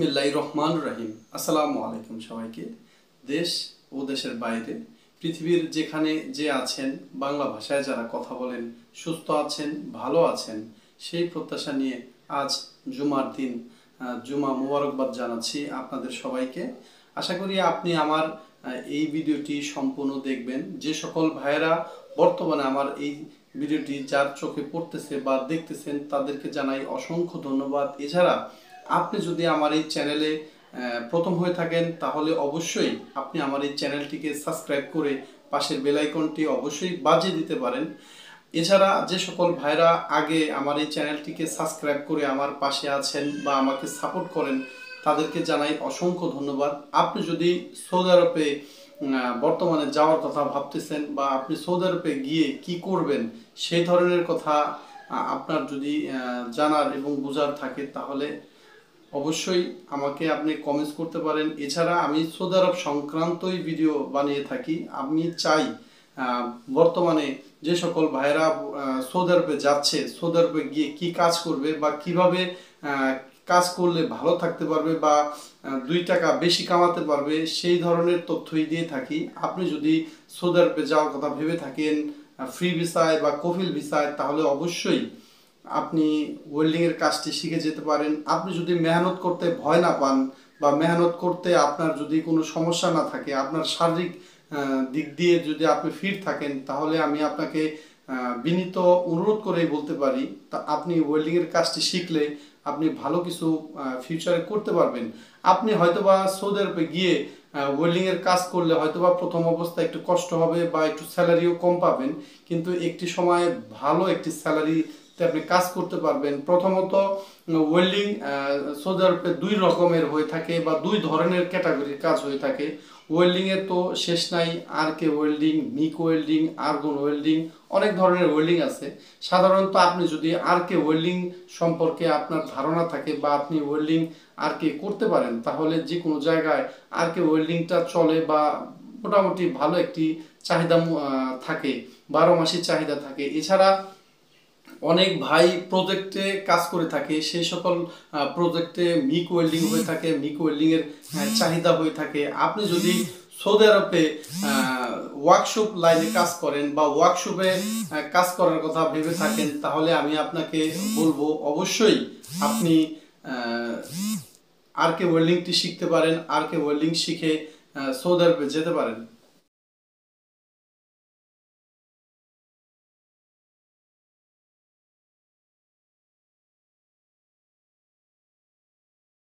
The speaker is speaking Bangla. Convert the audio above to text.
বিসমিল্লাহির রহমানির রহিম। আসসালামু আলাইকুম সবাইকে। দেশ ও দেশের বাইরে পৃথিবীর যেখানে যে আছেন, বাংলা ভাষায় যারা কথা বলেন, সুস্থ আছেন, ভালো আছেন, সেই প্রত্যাশা নিয়ে আজ জুমার দিন জুমা মুবারকবাদ জানাচ্ছি আপনাদের সবাইকে। আশা করি আপনি আমার এই ভিডিওটি সম্পূর্ণ দেখবেন। যে সকল ভাইয়েরা বর্তমানে আমার এই ভিডিওটি যার চোখে পড়তেছে বা দেখতেছেন তাদেরকে জানাই অসংখ্য ধন্যবাদ। এছাড়া আপনি যদি আমার এই চ্যানেলে প্রথম হয়ে থাকেন তাহলে অবশ্যই আপনি আমার এই চ্যানেলটিকে সাবস্ক্রাইব করে পাশের বেল আইকনটি অবশ্যই বাজিয়ে দিতে পারেন। এছাড়া যে সকল ভাইরা আগে আমার এই চ্যানেলটিকে সাবস্ক্রাইব করে আমার পাশে আছেন বা আমাকে সাপোর্ট করেন তাদেরকে জানাই অসংখ্য ধন্যবাদ। আপনি যদি সৌদি আরবে বর্তমানে যাওয়ার কথা ভাবতেছেন বা আপনি সৌদি আরবে গিয়ে কি করবেন সেই ধরনের কথা আপনার যদি জানার এবং বোঝার থাকে তাহলে অবশ্যই আমাকে আপনি কমেন্টস করতে পারেন। এছাড়া আমি সৌদি আরব সংক্রান্তই ভিডিও বানিয়ে থাকি। আমি চাই বর্তমানে যে সকল ভাইরা সৌদি আরবে যাচ্ছে, সৌদি আরবে গিয়ে কি কাজ করবে বা কিভাবে কাজ করলে ভালো থাকতে পারবে বা 2 টাকা বেশি কামাতে পারবে সেই ধরনের তথ্যই দিয়ে থাকি। আপনি যদি সৌদি আরবে যাওয়ার কথা ভেবে থাকেন ফ্রি ভিসায় বা কফিল ভিসায় তাহলে অবশ্যই আপনি ওয়েল্ডিংয়ের কাজটি শিখে যেতে পারেন। আপনি যদি মেহনত করতে ভয় না পান বা মেহনত করতে আপনার যদি কোনো সমস্যা না থাকে, আপনার শারীরিক দিক দিয়ে যদি আপনি ফিট থাকেন তাহলে আমি আপনাকে বিনীত অনুরোধ করেই বলতে পারি তা আপনি ওয়েল্ডিংয়ের কাজটি শিখলে আপনি ভালো কিছু ফিউচারে করতে পারবেন। আপনি হয়তোবা সৌদি আরবে গিয়ে ওয়েল্ডিংয়ের কাজ করলে হয়তোবা প্রথম অবস্থায় একটু কষ্ট হবে বা একটু স্যালারিও কম পাবেন, কিন্তু একটি সময় ভালো একটি স্যালারিতে আপনি কাজ করতে পারবেন। প্রথমত ওয়েল্ডিং সৌদি আরবে 2 রকমের হয়ে থাকে বা 2 ধরনের ক্যাটাগরির কাজ হয়ে থাকে। ওয়েল্ডিংয়ের তো শেষ নাই, আরকে ওয়েল্ডিং, মিক ওয়েল্ডিং, আর্গন ওয়েল্ডিং, অনেক ধরনের ওয়েল্ডিং আছে। সাধারণত আপনি যদি আরকে ওয়েল্ডিং সম্পর্কে আপনার ধারণা থাকে বা আপনি ওয়েল্ডিং আরকে করতে পারেন তাহলে যে কোনো জায়গায় আরকে ওয়েল্ডিংটা চলে বা মোটামুটি ভালো একটি চাহিদা থাকে, 12 মাসের চাহিদা থাকে। এছাড়া অনেক ভাই প্রজেক্টে কাজ করে থাকে, সেই সকল প্রজেক্টে মিক ওয়েল্ডিং হয়ে থাকে, মিক ওয়েল্ডিং এর চাহিদা হয়ে থাকে। আপনি যদি সৌদি আরবে ওয়ার্কশপ লাইনে কাজ করেন বা ওয়ার্কশপে কাজ করার কথা ভেবে থাকেন তাহলে আমি আপনাকে বলবো অবশ্যই আপনি আরকে ওয়েল্ডিংটি শিখতে পারেন। আরকে ওয়েল্ডিং শিখে সৌদি আরবে যেতে পারেন।